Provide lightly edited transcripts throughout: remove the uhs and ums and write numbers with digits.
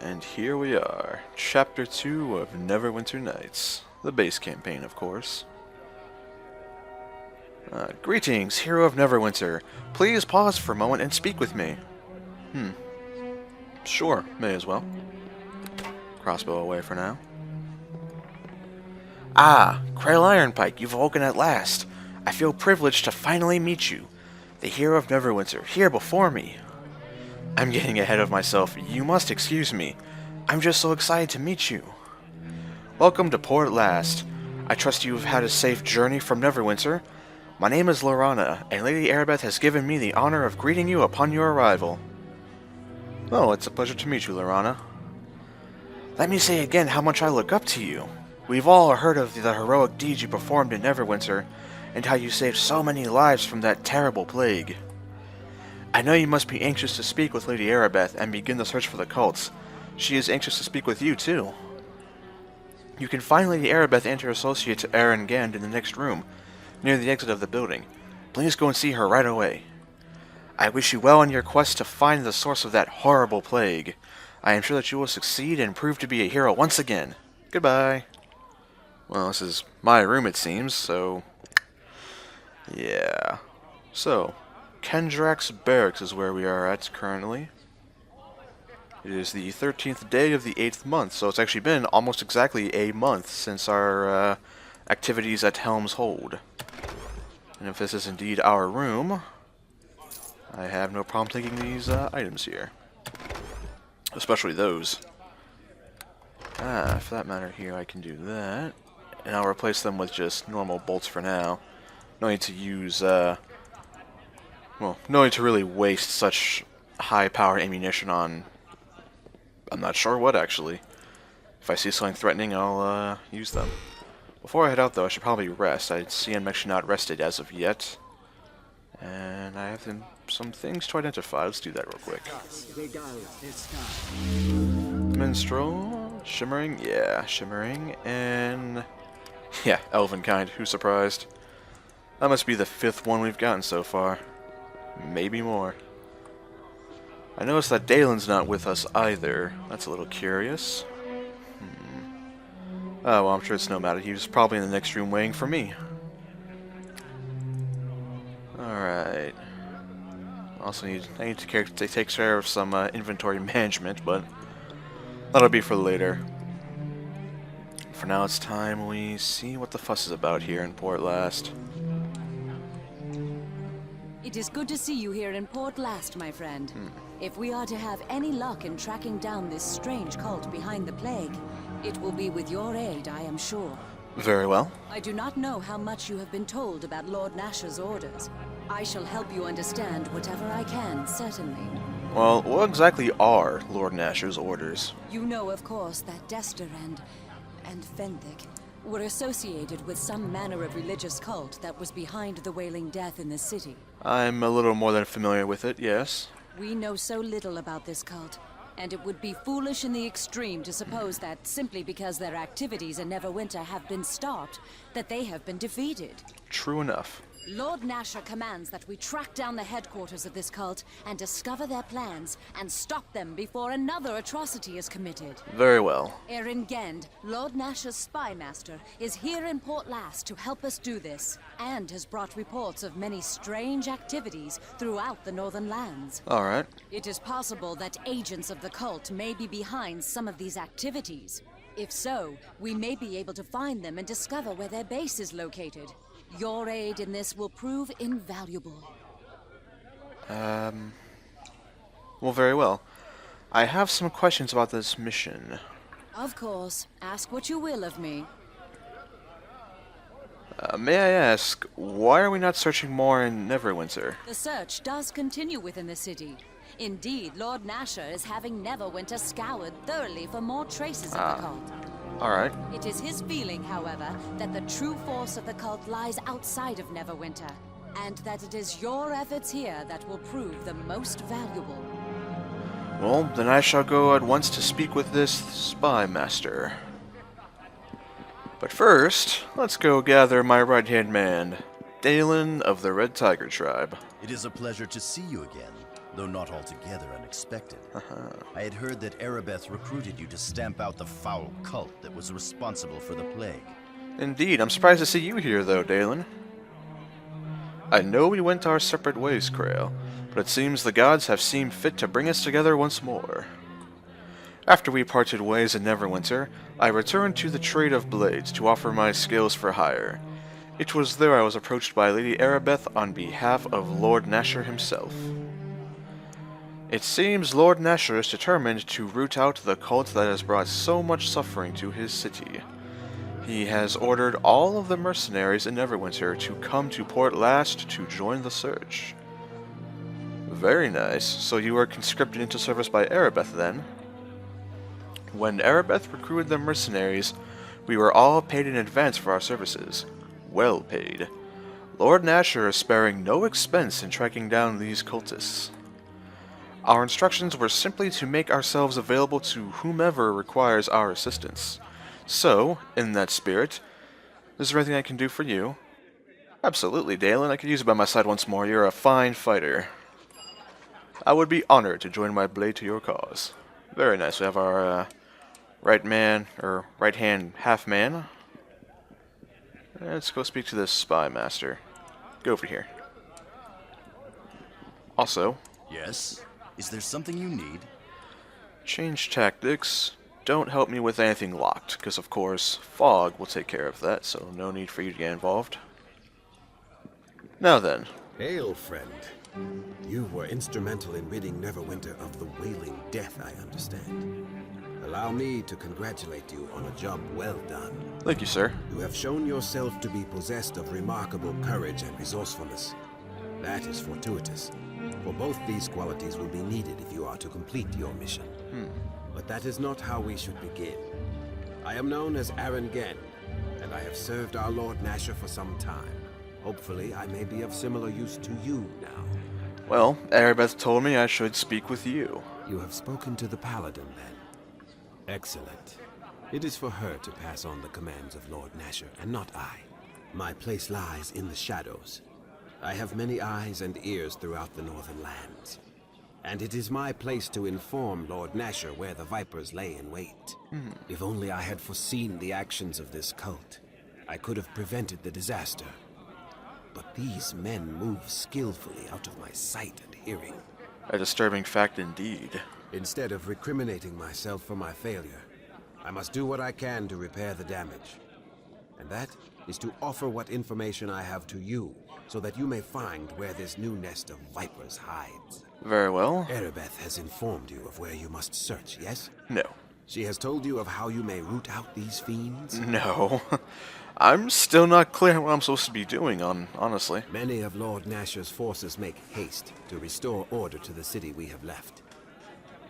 And here we are, Chapter 2 of Neverwinter Nights. The base campaign, of course. Greetings, hero of Neverwinter. Please pause for a moment and speak with me. Sure, may as well. Crossbow away for now. Ah, Krael Ironpike, you've awoken at last. I feel privileged to finally meet you. The hero of Neverwinter, here before me. I'm getting ahead of myself. You must excuse me. I'm just so excited to meet you. Welcome to port at last. I trust you have had a safe journey from Neverwinter. My name is Lorana, and Lady Arabeth has given me the honor of greeting you upon your arrival. Oh, it's a pleasure to meet you, Lorana. Let me say again how much I look up to you. We've all heard of the heroic deeds you performed in Neverwinter, and how you saved so many lives from that terrible plague. I know you must be anxious to speak with Lady Arabeth and begin the search for the cults. She is anxious to speak with you, too. You can find Lady Arabeth and her associate Aaron Gand in the next room, near the exit of the building. Please go and see her right away. I wish you well in your quest to find the source of that horrible plague. I am sure that you will succeed and prove to be a hero once again. Goodbye. Well, this is my room, it seems, so... yeah. So, Kendrak's Barracks is where we are at currently. It is the 13th day of the 8th month, so it's actually been almost exactly a month since our activities at Helm's Hold. And if this is indeed our room, I have no problem taking these items here. Especially those. For that matter here, I can do that. And I'll replace them with just normal bolts for now. No need to use, well, no need to really waste such high-powered ammunition on... I'm not sure what, actually. If I see something threatening, I'll use them. Before I head out, though, I should probably rest. I see I'm actually not rested as of yet. And I have some things to identify. Let's do that real quick. Minstrel, Shimmering, yeah, Shimmering, and... yeah, Elvenkind, who's surprised? That must be the 5th one we've gotten so far. Maybe more. I noticed that Dalen's not with us either. That's a little curious. Oh, well, I'm sure it's no matter. He was probably in the next room waiting for me. Alright. Also, I need to take care of some inventory management, but that'll be for later. For now, it's time we see what the fuss is about here in Port Last. It is good to see you here in Port Last, my friend. If we are to have any luck in tracking down this strange cult behind the plague, it will be with your aid, I am sure. Very well. I do not know how much you have been told about Lord Nashor's orders. I shall help you understand whatever I can, certainly. Well, what exactly are Lord Nashor's orders? You know, of course, that Dester and Fenthik were associated with some manner of religious cult that was behind the Wailing Death in the city. I'm a little more than familiar with it, yes. We know so little about this cult, and it would be foolish in the extreme to suppose that simply because their activities in Neverwinter have been stopped, that they have been defeated. True enough. Lord Nashor commands that we track down the headquarters of this cult and discover their plans and stop them before another atrocity is committed. Very well. Aaron Gand, Lord Nashor's spy master, is here in Port Last to help us do this, and has brought reports of many strange activities throughout the Northern Lands. Alright. It is possible that agents of the cult may be behind some of these activities. If so, we may be able to find them and discover where their base is located. Your aid in this will prove invaluable. Well, very well. I have some questions about this mission. Of course. Ask what you will of me. May I ask, why are we not searching more in Neverwinter? The search does continue within the city. Indeed, Lord Nashor is having Neverwinter scoured thoroughly for more traces of the cult. Alright. It is his feeling, however, that the true force of the cult lies outside of Neverwinter, and that it is your efforts here that will prove the most valuable. Well, then I shall go at once to speak with this spy master. But first, let's go gather my right-hand man, Dalen of the Red Tiger Tribe. It is a pleasure to see you again. though not altogether unexpected. I had heard that Erebeth recruited you to stamp out the foul cult that was responsible for the plague. Indeed, I'm surprised to see you here, though, Dalen. I know we went our separate ways, Krael, but it seems the gods have seemed fit to bring us together once more. After we parted ways in Neverwinter, I returned to the Trade of Blades to offer my skills for hire. It was there I was approached by Lady Erebeth on behalf of Lord Nasher himself. It seems Lord Nasher is determined to root out the cult that has brought so much suffering to his city. He has ordered all of the mercenaries in Neverwinter to come to Port Last to join the search. Very nice. So you were conscripted into service by Erebeth then? When Erebeth recruited the mercenaries, we were all paid in advance for our services. Well paid. Lord Nasher is sparing no expense in tracking down these cultists. Our instructions were simply to make ourselves available to whomever requires our assistance. So, in that spirit, is there anything I can do for you? Absolutely, Dalen. I could use you by my side once more. You're a fine fighter. I would be honored to join my blade to your cause. Very nice. We have our right hand half man. Let's go speak to this spy master. Go over here. Also, Yes? Is there something you need? change tactics. Don't help me with anything locked, because of course, Fog will take care of that, so no need for you to get involved. Now then. Hail, friend. You were instrumental in ridding Neverwinter of the wailing death, I understand. Allow me to congratulate you on a job well done. Thank you, sir. You have shown yourself to be possessed of remarkable courage and resourcefulness. That is fortuitous, for both these qualities will be needed if you are to complete your mission. But that is not how we should begin. I am known as Aaron Genn, and I have served our Lord Nasher for some time. Hopefully, I may be of similar use to you now. Well, Erebeth told me I should speak with you. You have spoken to the Paladin, then. Excellent. It is for her to pass on the commands of Lord Nasher, and not I. My place lies in the shadows. I have many eyes and ears throughout the Northern Lands. And it is my place to inform Lord Nasher where the Vipers lay in wait. If only I had foreseen the actions of this cult, I could have prevented the disaster. But these men move skillfully out of my sight and hearing. A disturbing fact indeed. Instead of recriminating myself for my failure, I must do what I can to repair the damage. And that is to offer what information I have to you, so that you may find where this new nest of vipers hides. Very well. Erebeth has informed you of where you must search, yes? No. She has told you of how you may root out these fiends? No. I'm still not clear what I'm supposed to be doing, honestly. Many of Lord Nasher's forces make haste to restore order to the city we have left.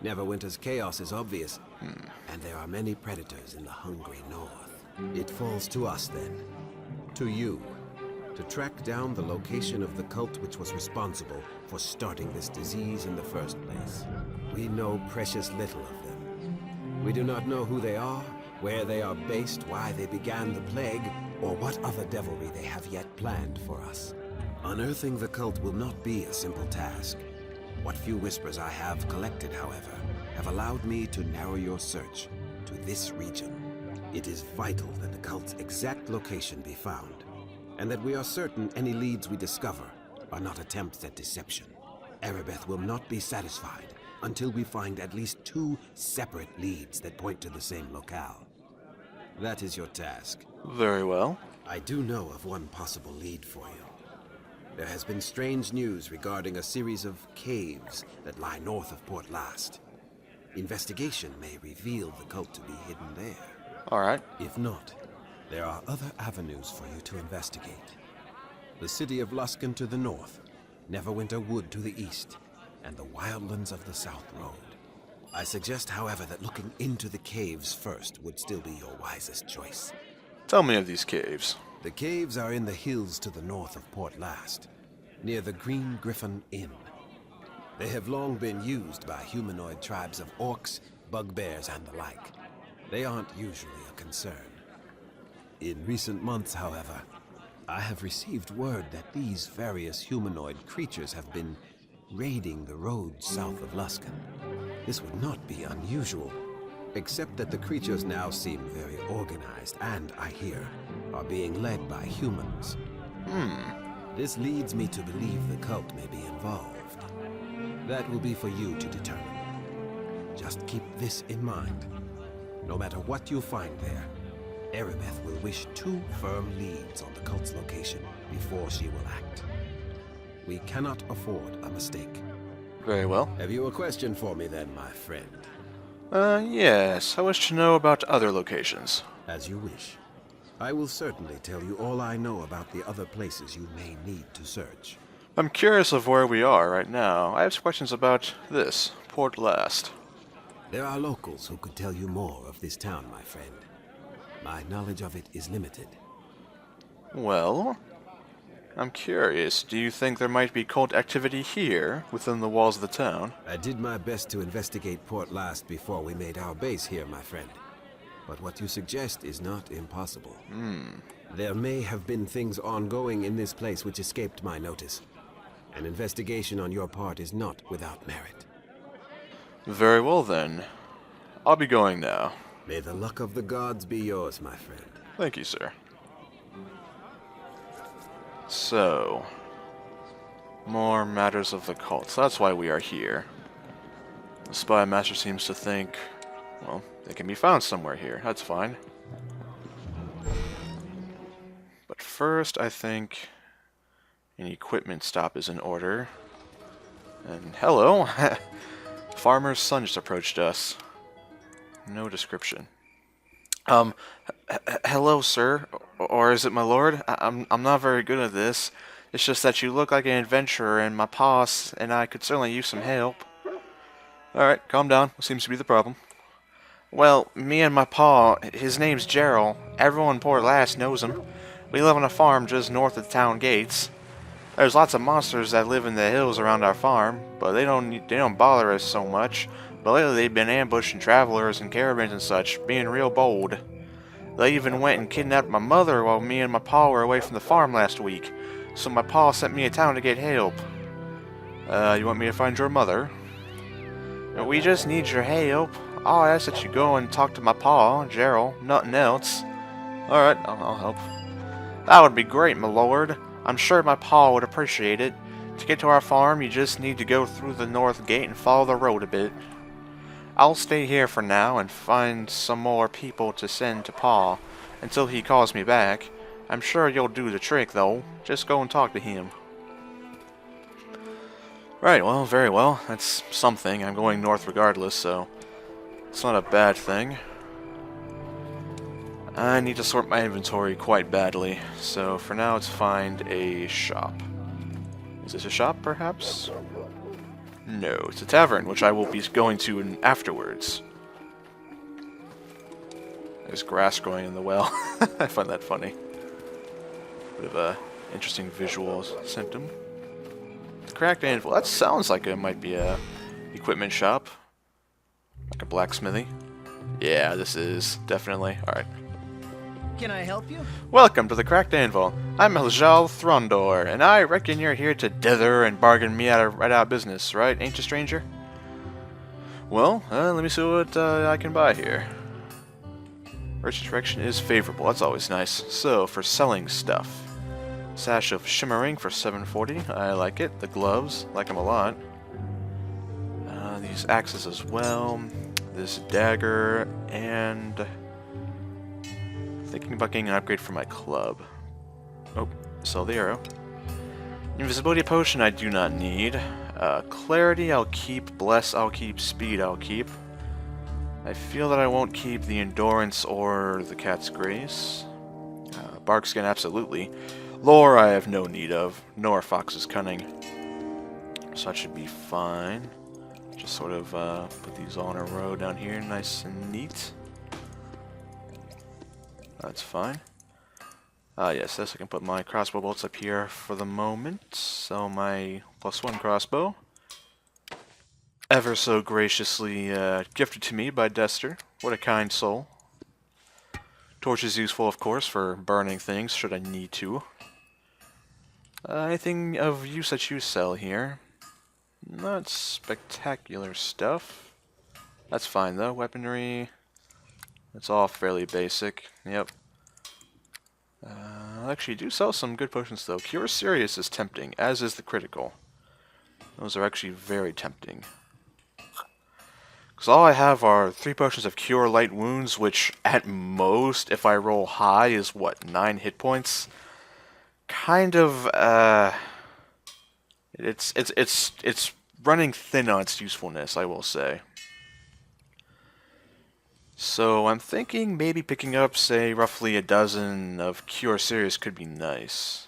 Neverwinter's chaos is obvious, and there are many predators in the hungry north. It falls to us, then, to you, to track down the location of the cult which was responsible for starting this disease in the first place. We know precious little of them. We do not know who they are, where they are based, why they began the plague, or what other devilry they have yet planned for us. Unearthing the cult will not be a simple task. What few whispers I have collected, however, have allowed me to narrow your search to this region. It is vital that the cult's exact location be found, and that we are certain any leads we discover are not attempts at deception. Erebeth will not be satisfied until we find at least 2 separate leads that point to the same locale. That is your task. Very well. I do know of one possible lead for you. There has been strange news regarding a series of caves that lie north of Port Last. Investigation may reveal the cult to be hidden there. Alright. If not, there are other avenues for you to investigate. The city of Luskan to the north, Neverwinter Wood to the east, and the wildlands of the South Road. I suggest, however, that looking into the caves first would still be your wisest choice. Tell me of these caves. The caves are in the hills to the north of Port Last, near the Green Griffin Inn. They have long been used by humanoid tribes of orcs, bugbears, and the like. They aren't usually a concern. In recent months, however, I have received word that these various humanoid creatures have been raiding the roads south of Luskan. This would not be unusual, except that the creatures now seem very organized and, I hear, are being led by humans. This leads me to believe the cult may be involved. That will be for you to determine. Just keep this in mind. No matter what you find there, Erebeth will wish 2 firm leads on the cult's location before she will act. We cannot afford a mistake. Very well. Have you a question for me then, my friend? Yes. I wish to know about other locations. As you wish. I will certainly tell you all I know about the other places you may need to search. I'm curious of where we are right now. I have some questions about this, Port Last. There are locals who could tell you more of this town, my friend. My knowledge of it is limited. Well, I'm curious. Do you think there might be cult activity here, within the walls of the town? I did my best to investigate Port Last before we made our base here, my friend. But what you suggest is not impossible. There may have been things ongoing in this place which escaped my notice. An investigation on your part is not without merit. Very well then. I'll be going now. May the luck of the gods be yours, my friend. Thank you, sir. So, more matters of the cult. So that's why we are here. The spy master seems to think, well, they can be found somewhere here. That's fine. But first, I think an equipment stop is in order. And hello! Farmer's son just approached us. No description. Hello, sir. Or is it my lord? I'm not very good at this. It's just that you look like an adventurer, and my boss and I could certainly use some help. Alright, calm down. What seems to be the problem? Well, me and my pa, his name's Rayle. Everyone in Port Last knows him. We live on a farm just north of the town gates. There's lots of monsters that live in the hills around our farm, but they don't bother us so much. But lately they've been ambushing travelers and caravans and such, being real bold. They even went and kidnapped my mother while me and my pa were away from the farm last week. So my pa sent me to town to get help. You want me to find your mother? We just need your help. I'll ask that you go and talk to my pa, Rayle, nothing else. Alright, I'll help. That would be great, my lord. I'm sure my pa would appreciate it. To get to our farm, you just need to go through the north gate and follow the road a bit. I'll stay here for now and find some more people to send to pa until he calls me back. I'm sure you'll do the trick, though. Just go and talk to him. Right, well, very well. That's something. I'm going north regardless, so it's not a bad thing. I need to sort my inventory quite badly, so for now let's find a shop. Is this a shop, perhaps? No, it's a tavern, which I will be going to afterwards. There's grass growing in the well. I find that funny. Bit of a interesting visual symptom. The cracked anvil. That sounds like it might be a equipment shop. Like a blacksmithy. Yeah, this is definitely. Alright. Can I help you? Welcome to the Cracked Anvil. I'm Eljal Throndor, and I reckon you're here to dither and bargain me right out of business, right, ain't you, stranger? Well, let me see what I can buy here. Merchant direction is favorable, that's always nice. So, for selling stuff. Sash of shimmering for 740, I like it. The gloves, like them a lot. These axes as well. This dagger, and thinking about getting an upgrade for my club. Oh, sell the arrow. Invisibility potion I do not need. Clarity I'll keep. Bless I'll keep. Speed I'll keep. I feel that I won't keep the endurance or the cat's grace. Bark skin absolutely. Lore I have no need of, nor fox's cunning. So that should be fine. Just sort of put these all in a row down here, nice and neat. That's fine. Yes, I can put my crossbow bolts up here for the moment. So my +1 crossbow. Ever so graciously gifted to me by Dester. What a kind soul. Torch is useful, of course, for burning things, should I need to. Anything of use that you sell here? Not spectacular stuff. That's fine though. Weaponry. It's all fairly basic. Yep. Actually, do sell some good potions though. Cure Serious is tempting, as is the Critical. Those are actually very tempting. Because all I have are 3 potions of Cure Light Wounds, which at most, if I roll high, is what, 9 hit points? Kind of, it's running thin on its usefulness, I will say. So I'm thinking maybe picking up, say, roughly a dozen of Cure Serious could be nice.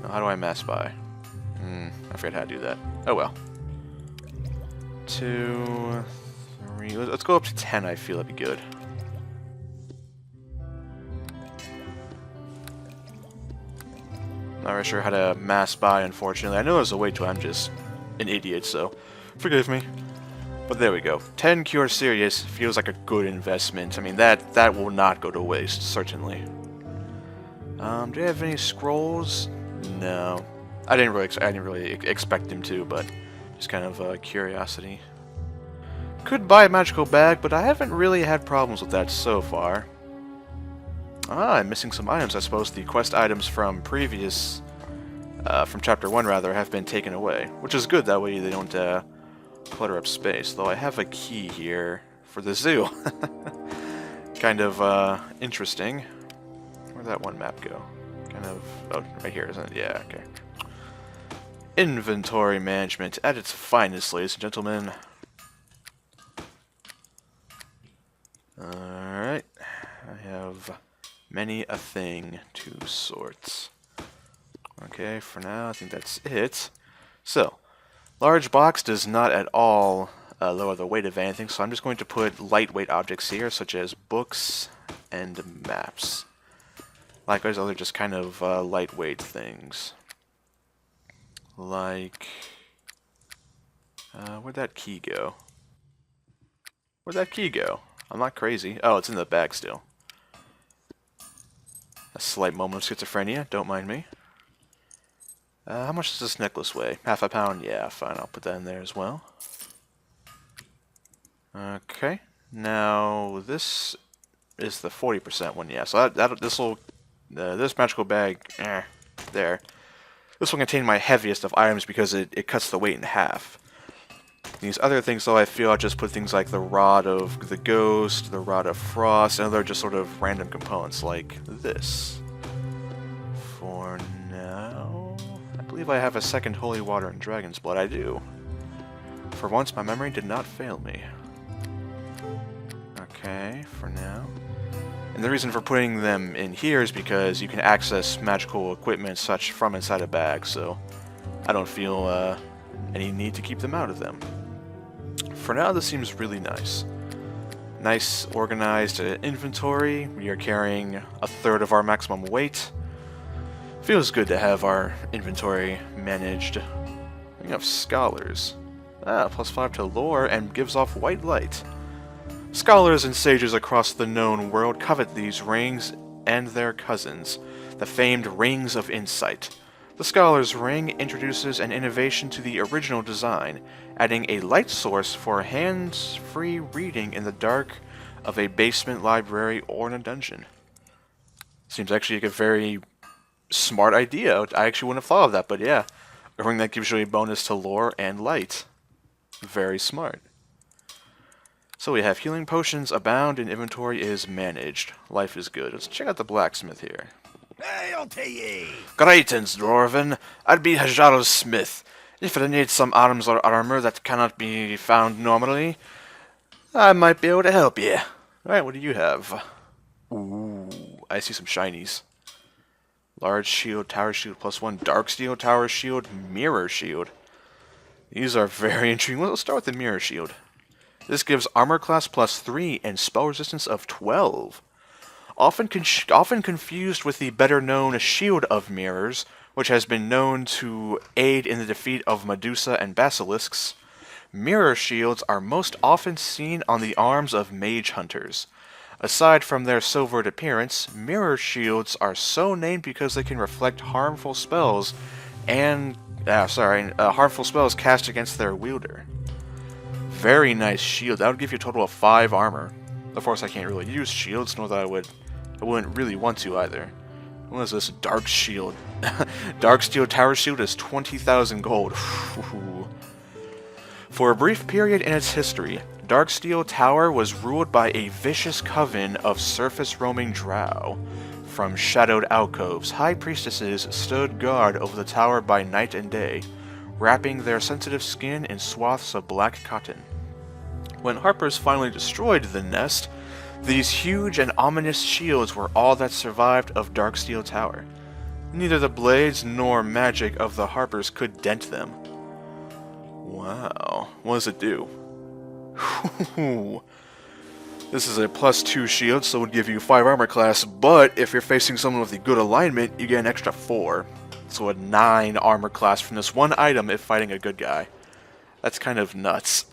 Now, how do I mass buy? I forget how to do that. Oh well. 2, 3. Let's go up to 10. I feel that'd be good. Not really sure how to mass buy, unfortunately. I know there's a way to. I'm just an idiot, so forgive me. But there we go. 10 Cure Serious feels like a good investment. I mean, that will not go to waste, certainly. Do you have any scrolls? No. I didn't really expect him to, but just kind of curiosity. Could buy a magical bag, but I haven't really had problems with that so far. Ah, I'm missing some items. I suppose the quest items from previous, from Chapter 1 rather, have been taken away. Which is good, that way they don't clutter up space. Though I have a key here for the zoo. Kind of interesting. Where'd that one map go? Kind of, oh, right here, isn't it? Yeah, okay. Inventory management at its finest, ladies and gentlemen. Alright. I have many a thing to sort. Okay, for now, I think that's it. So, large box does not at all lower the weight of anything, so I'm just going to put lightweight objects here, such as books and maps. Likewise, other just kind of lightweight things. Like, where'd that key go? Where'd that key go? I'm not crazy. Oh, it's in the bag still. A slight moment of schizophrenia, don't mind me. How much does this necklace weigh? Half a pound? Yeah, fine, I'll put that in there as well. Okay, now this is the 40% one, yeah, so this magical bag, there. This will contain my heaviest of items because it cuts the weight in half. These other things, though, I feel I'll just put things like the Rod of the Ghost, the Rod of Frost, and other just sort of random components like this. For now, I believe I have a second Holy Water and Dragon's Blood. I do. For once, my memory did not fail me. Okay, for now. And the reason for putting them in here is because you can access magical equipment such from inside a bag, so I don't feel any need to keep them out of them. For now, this seems really nice. Nice, organized inventory. We are carrying a third of our maximum weight. Feels good to have our inventory managed. We have scholars. +5 to lore and gives off white light. Scholars and sages across the known world covet these rings and their cousins, the famed Rings of Insight. The Scholar's Ring introduces an innovation to the original design, adding a light source for hands-free reading in the dark of a basement library or in a dungeon. Seems actually like a very smart idea. I actually wouldn't have thought of that, but yeah. A ring that gives you a bonus to lore and light. Very smart. So we have healing potions abound and inventory is managed. Life is good. Let's check out the blacksmith here. Hail to ye! Greetings, Dwarven. I'd be Hajar's smith. If I need some arms or armor that cannot be found normally, I might be able to help you. Alright, what do you have? Ooh, I see some shinies. Large shield, tower shield +1, dark steel, tower shield, mirror shield. These are very intriguing. Let's start with the mirror shield. This gives armor class +3 and spell resistance of 12. Often confused with the better-known Shield of Mirrors, which has been known to aid in the defeat of Medusa and basilisks, mirror shields are most often seen on the arms of mage hunters. Aside from their silvered appearance, mirror shields are so named because they can reflect harmful spells and harmful spells cast against their wielder. Very nice shield. That would give you a total of 5 armor. Of course, I can't really use shields, nor that I wouldn't really want to either. What is this? Dark Shield. Dark Steel Tower Shield is 20,000 gold. For a brief period in its history, Darksteel Tower was ruled by a vicious coven of surface-roaming drow. From shadowed alcoves, high priestesses stood guard over the tower by night and day, wrapping their sensitive skin in swaths of black cotton. When Harpers finally destroyed the nest, these huge and ominous shields were all that survived of Darksteel Tower. Neither the blades nor magic of the Harpers could dent them. Wow, what does it do? This is a +2 shield, so it would give you 5 armor class, but if you're facing someone with a good alignment, you get an extra 4. So a 9 armor class from this one item if fighting a good guy. That's kind of nuts.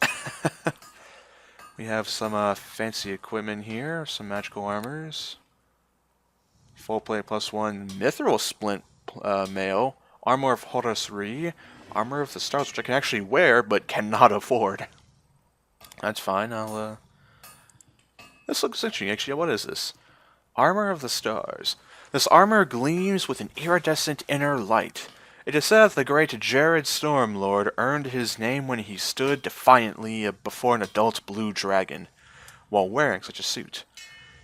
We have some fancy equipment here, some magical armors. Full plate +1 Mithril Splint mail, Armor of Horus Re, Armor of the Stars, which I can actually wear, but cannot afford. That's fine, This looks interesting, actually. What is this? Armor of the Stars. This armor gleams with an iridescent inner light. It is said that the great Jared Stormlord earned his name when he stood defiantly before an adult blue dragon, while wearing such a suit.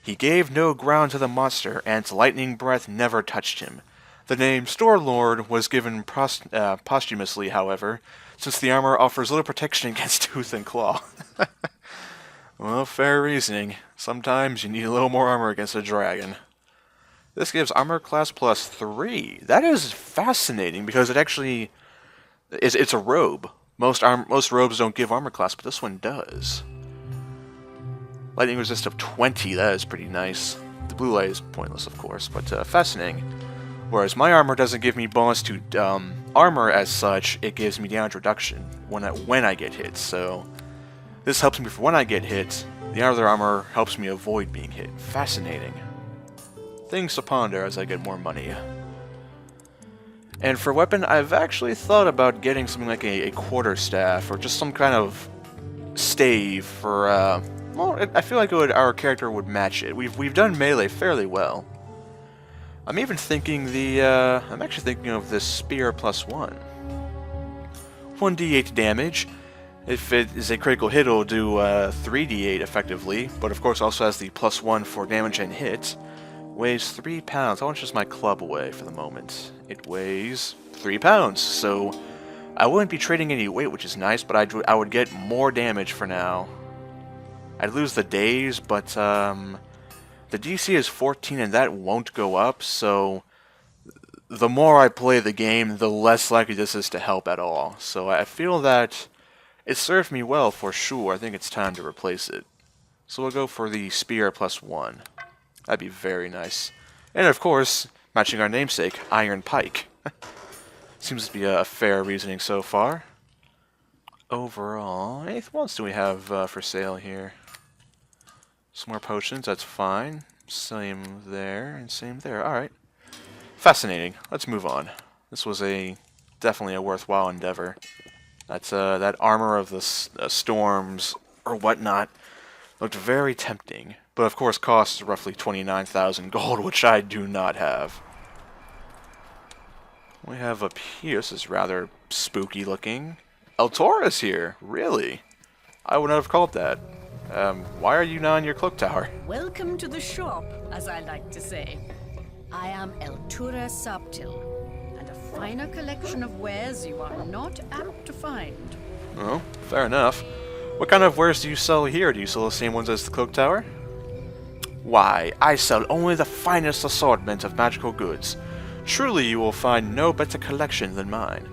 He gave no ground to the monster, and its lightning breath never touched him. The name Stormlord was given posthumously, however, since the armor offers little protection against tooth and claw. Well, fair reasoning. Sometimes you need a little more armor against a dragon. This gives armor class +3. That is fascinating because it actually it's a robe. Most robes don't give armor class, but this one does. Lightning resist of 20. That is pretty nice. The blue light is pointless, of course, but fascinating. Whereas my armor doesn't give me bonus to armor as such, it gives me damage reduction when I get hit. So this helps me for when I get hit. The other armor helps me avoid being hit. Fascinating. Things to ponder as I get more money. And for weapon, I've actually thought about getting something like a quarterstaff or just some kind of stave for. Well, I feel like our character would match it. We've done melee fairly well. I'm even thinking I'm actually thinking of this spear +1. 1d8 damage. If it is a critical hit, it'll do 3d8 effectively, but of course also has the +1 for damage and hit. Weighs 3 pounds. I want to just my club away for the moment. It weighs 3 pounds, so I wouldn't be trading any weight, which is nice, but I would get more damage for now. I'd lose the days, but the DC is 14 and that won't go up, so the more I play the game, the less likely this is to help at all. So I feel that it served me well for sure. I think it's time to replace it. So we'll go for the spear +1. That'd be very nice. And of course, matching our namesake, Iron Pike. Seems to be a fair reasoning so far. Overall, what else do we have for sale here? Some more potions, that's fine. Same there, and same there. Alright. Fascinating. Let's move on. This was definitely a worthwhile endeavor. That's that armor of the storms or whatnot looked very tempting, but of course costs roughly 29,000 gold, which I do not have. We have up here, this is rather spooky looking. Eltora is here, really? I would not have called that. Why are you not in your cloak tower? Welcome to the shop, as I like to say. I am Eltura Subtil, and a finer collection of wares you are not apt to find. Oh, fair enough. What kind of wares do you sell here? Do you sell the same ones as the cloak tower? Why, I sell only the finest assortment of magical goods. Truly you will find no better collection than mine.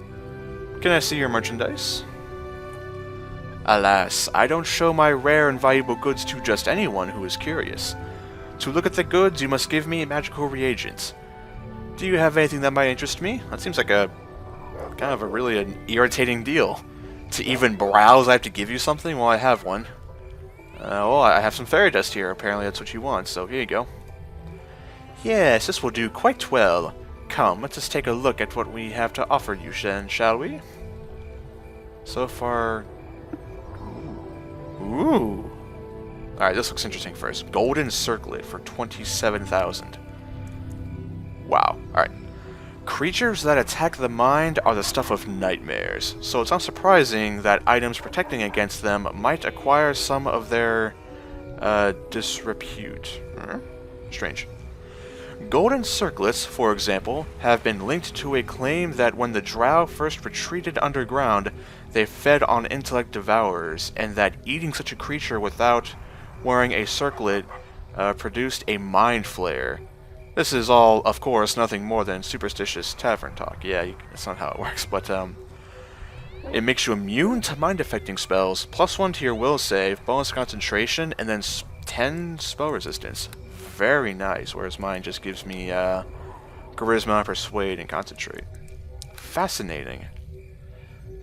Can I see your merchandise? Alas, I don't show my rare and valuable goods to just anyone who is curious. To look at the goods, you must give me magical reagents. Do you have anything that might interest me? That seems like an irritating deal. To even browse, I have to give you something? Well, I have one. Well, I have some fairy dust here. Apparently that's what you want, so here you go. Yes, this will do quite well. come, let's just take a look at what we have to offer you, shall we? So far... Ooh! Alright, this looks interesting first. Golden Circlet for 27,000. Wow. Alright. Creatures that attack the mind are the stuff of nightmares, so it's not surprising that items protecting against them might acquire some of their disrepute. Strange. Golden circlets, for example, have been linked to a claim that when the drow first retreated underground, they fed on intellect devourers, and that eating such a creature without wearing a circlet produced a mind flare. This is all, of course, nothing more than superstitious tavern talk. Yeah, that's not how it works, but it makes you immune to mind-affecting spells, +1 to your will save, bonus concentration, and then 10 spell resistance. Very nice, whereas mine just gives me charisma, persuade, and concentrate. Fascinating.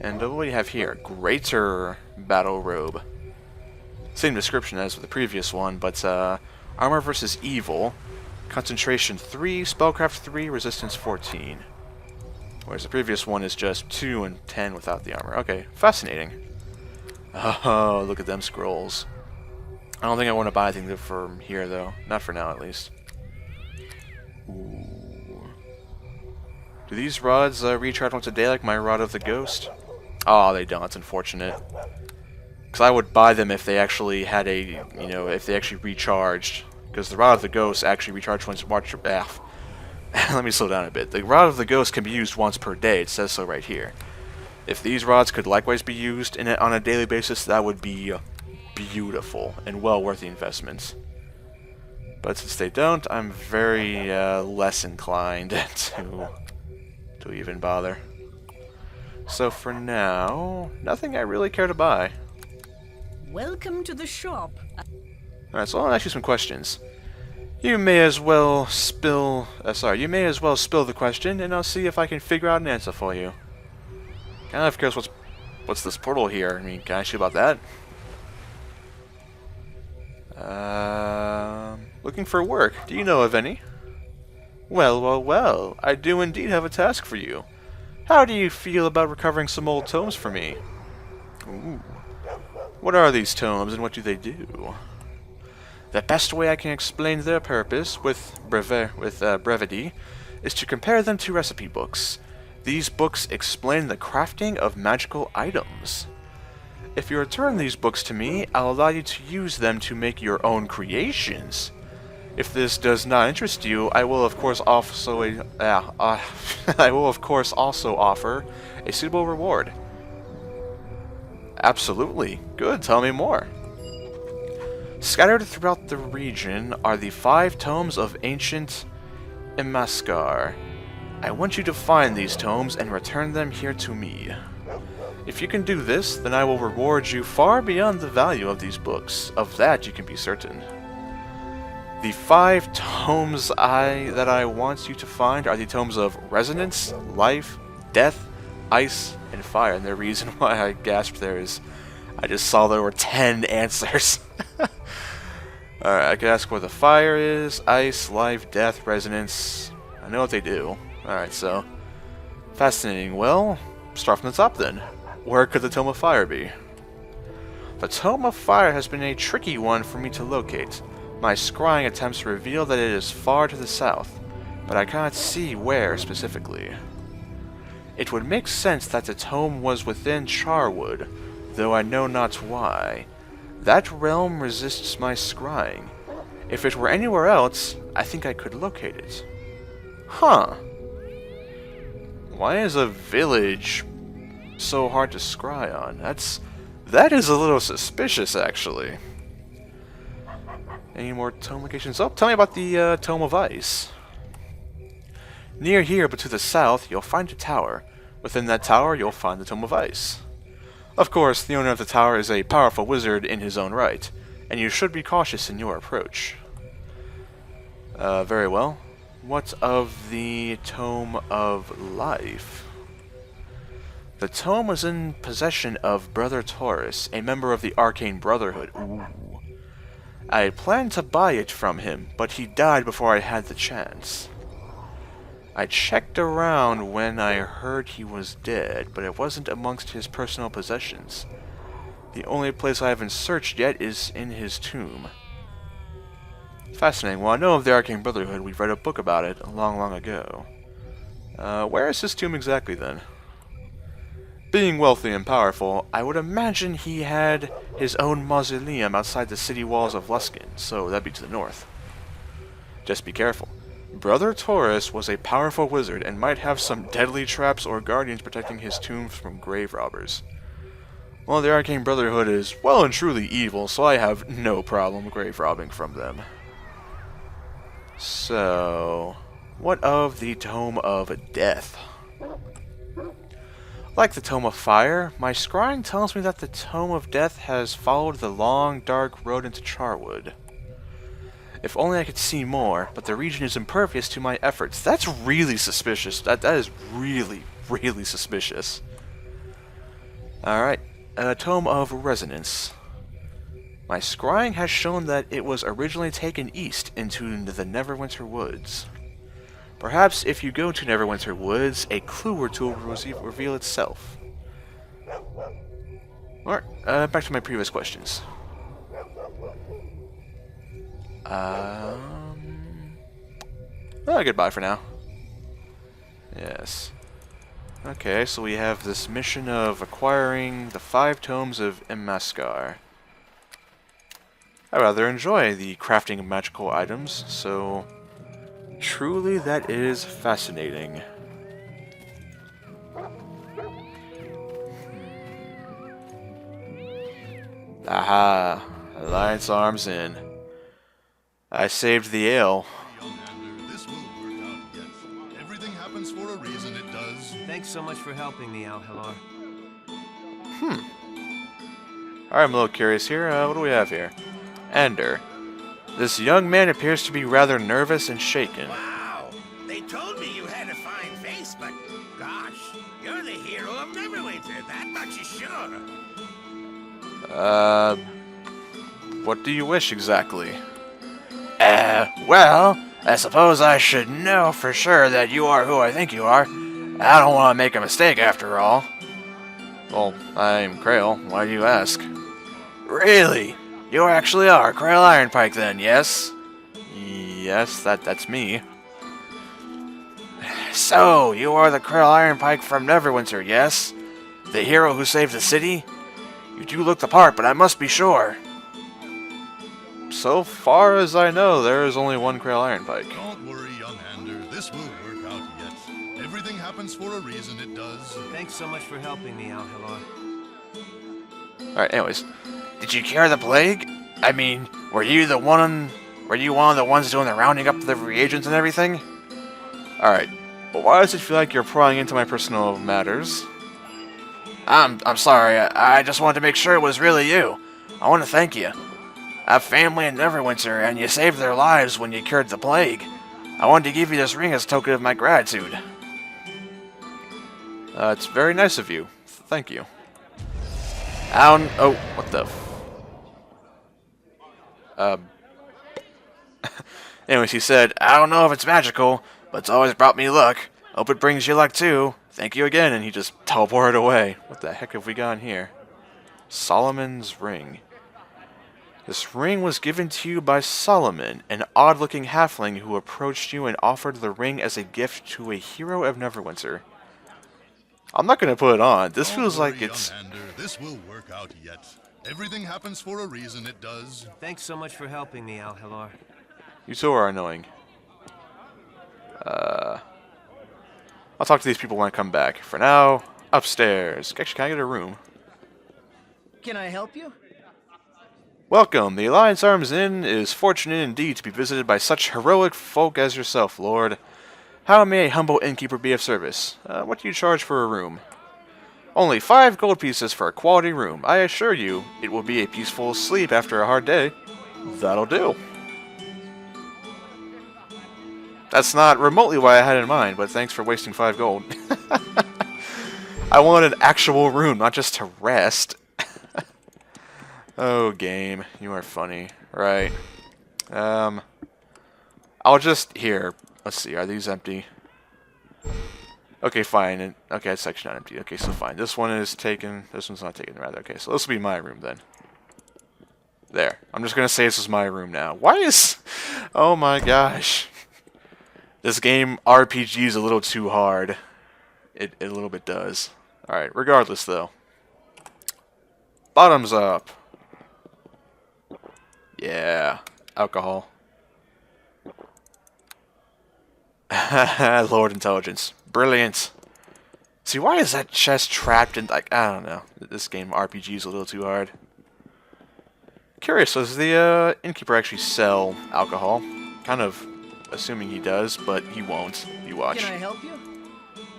And what do we have here? Greater Battle Robe. Same description as with the previous one, but armor versus evil. Concentration 3, spellcraft 3, resistance 14. Whereas the previous one is just 2 and 10 without the armor. Okay, fascinating. Oh, look at them scrolls. I don't think I want to buy anything from here, though. Not for now, at least. Ooh. Do these rods recharge once a day like my Rod of the Ghost? Oh, they don't. That's unfortunate. Because I would buy them if they actually had a, you know, if they actually recharged. Because the Rod of the Ghost actually recharges once... Let me slow down a bit. The Rod of the Ghost can be used once per day. It says so right here. If these rods could likewise be used on a daily basis, that would be beautiful and well worth the investment. But since they don't, I'm very less inclined to even bother. So for now, nothing I really care to buy. Welcome to the shop. Alright, so I'll ask you some questions. You may as well spill the question, and I'll see if I can figure out an answer for you. Kind of curious what's this portal here? I mean, can I ask you about that? Looking for work. Do you know of any? Well, I do indeed have a task for you. How do you feel about recovering some old tomes for me? Ooh. What are these tomes, and what do they do? The best way I can explain their purpose, with brevity, is to compare them to recipe books. These books explain the crafting of magical items. If you return these books to me, I'll allow you to use them to make your own creations. If this does not interest you, I will of course also offer a suitable reward. Absolutely. Good, tell me more. Scattered throughout the region are the 5 tomes of ancient Imaskar. I want you to find these tomes and return them here to me. If you can do this, then I will reward you far beyond the value of these books. Of that you can be certain. The 5 tomes that I want you to find are the tomes of Resonance, Life, Death, Ice, and Fire. And the reason why I gasped there is I just saw there were 10 answers. Alright, I could ask where the fire is, ice, life, death, resonance. I know what they do. Alright, so fascinating. Well, start from the top then. Where could the Tome of Fire be? The Tome of Fire has been a tricky one for me to locate. My scrying attempts reveal that it is far to the south, but I cannot see where specifically. It would make sense that the tome was within Charwood, though I know not why. That realm resists my scrying. If it were anywhere else, I think I could locate it. Huh. Why is a village so hard to scry on? That is a little suspicious, actually. Any more tome locations? Oh, tell me about the Tome of Ice. Near here, but to the south, you'll find a tower. Within that tower, you'll find the Tome of Ice. Of course, the owner of the tower is a powerful wizard in his own right, and you should be cautious in your approach. Very well. What of the Tome of Life? The tome was in possession of Brother Taurus, a member of the Arcane Brotherhood. Ooh. I had planned to buy it from him, but he died before I had the chance. I checked around when I heard he was dead, but it wasn't amongst his personal possessions. The only place I haven't searched yet is in his tomb. Fascinating. Well, I know of the Arcane Brotherhood. We've read a book about it long ago. Where is his tomb exactly, then? Being wealthy and powerful, I would imagine he had his own mausoleum outside the city walls of Luskan, so that'd be to the north. Just be careful. Brother Taurus was a powerful wizard and might have some deadly traps or guardians protecting his tomb from grave robbers. Well, the Arcane Brotherhood is well and truly evil, so I have no problem grave robbing from them. So, what of the Tome of Death? Like the Tome of Fire, my scrying tells me that the Tome of Death has followed the long, dark road into Charwood. If only I could see more, but the region is impervious to my efforts. That's really suspicious. That is really suspicious. Alright, Tome of Resonance. My scrying has shown that it was originally taken east into the Neverwinter Woods. Perhaps if you go to Neverwinter Woods, a clue or two will reveal itself. Alright, back to my previous questions. Goodbye for now. Yes. Okay, so we have this mission of acquiring the 5 tomes of Imaskar. I rather enjoy the crafting of magical items, so truly that is fascinating. Aha, Alliance Arms in. I saved the ale. This will work out, yes. Everything happens for a reason, it does. Thanks so much for helping me, Al-Halar. Alright, I'm a little curious here. What do we have here? Ender. This young man appears to be rather nervous and shaken. Wow! They told me you had a fine face, but gosh, you're the hero of Neverwinter, that much is sure. What do you wish exactly? Well, I suppose I should know for sure that you are who I think you are. I don't want to make a mistake after all. Well, I'm Krael. Why do you ask? Really? You actually are Krael Ironpike then, yes? Yes, that's me. So, you are the Krael Ironpike from Neverwinter, yes? The hero who saved the city? You do look the part, but I must be sure. So far as I know, there is only one Krael Ironpike. Don't worry, young Hander. This will work out yet. Everything happens for a reason, it does. Thanks so much for helping me, Al-Halar. Alright, anyways. Did you cure the plague? I mean, were you one of the ones doing the rounding up of the reagents and everything? Alright, but why does it feel like you're prying into my personal matters? I'm sorry, I just wanted to make sure it was really you. I want to thank you. I have family in Neverwinter, and you saved their lives when you cured the plague. I wanted to give you this ring as a token of my gratitude. It's very nice of you. Thank you. Oh, what the Anyways, he said, I don't know if it's magical, but it's always brought me luck. Hope it brings you luck too. Thank you again, and he just teleported away. What the heck have we got here? Solomon's Ring. This ring was given to you by Solomon, an odd-looking halfling who approached you and offered the ring as a gift to a hero of Neverwinter. I'm not going to put it on. This feels like it's... Young Hander. This will work out yet. Everything happens for a reason, it does. Thanks so much for helping me, Al-Halar. You two are annoying. I'll talk to these people when I come back. For now, upstairs. Actually, can I get a room? Can I help you? Welcome. The Alliance Arms Inn is fortunate indeed to be visited by such heroic folk as yourself, Lord. How may a humble innkeeper be of service? What do you charge for a room? Only 5 gold pieces for a quality room. I assure you, it will be a peaceful sleep after a hard day. That'll do. That's not remotely what I had in mind, but thanks for wasting 5 gold. I wanted an actual room, not just to rest. Oh, game. You are funny. Right. I'll just... Here. Let's see. Are these empty? Okay, fine. Okay, that's section not empty. Okay, so fine. This one is taken. This one's not taken, rather. Okay, so this will be my room then. There. I'm just gonna say this is my room now. Why is... Oh my gosh. This game RPG is a little too hard. It a little bit does. Alright, regardless though. Bottoms up. Yeah. Alcohol. Lord Intelligence. Brilliant. See, why is that chest trapped in, like, I don't know. This game RPG is a little too hard. Curious, does the innkeeper actually sell alcohol? Kind of assuming he does, but he won't. You watch. Can I help you?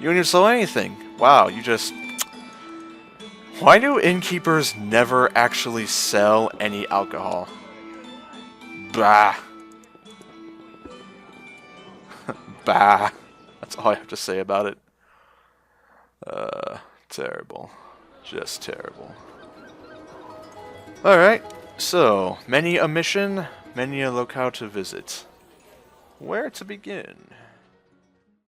You don't even sell anything. Wow, you just... Why do innkeepers never actually sell any alcohol? Bah. Bah. That's all I have to say about it. Terrible. Just terrible. Alright, so, many a mission, many a locale to visit. Where to begin?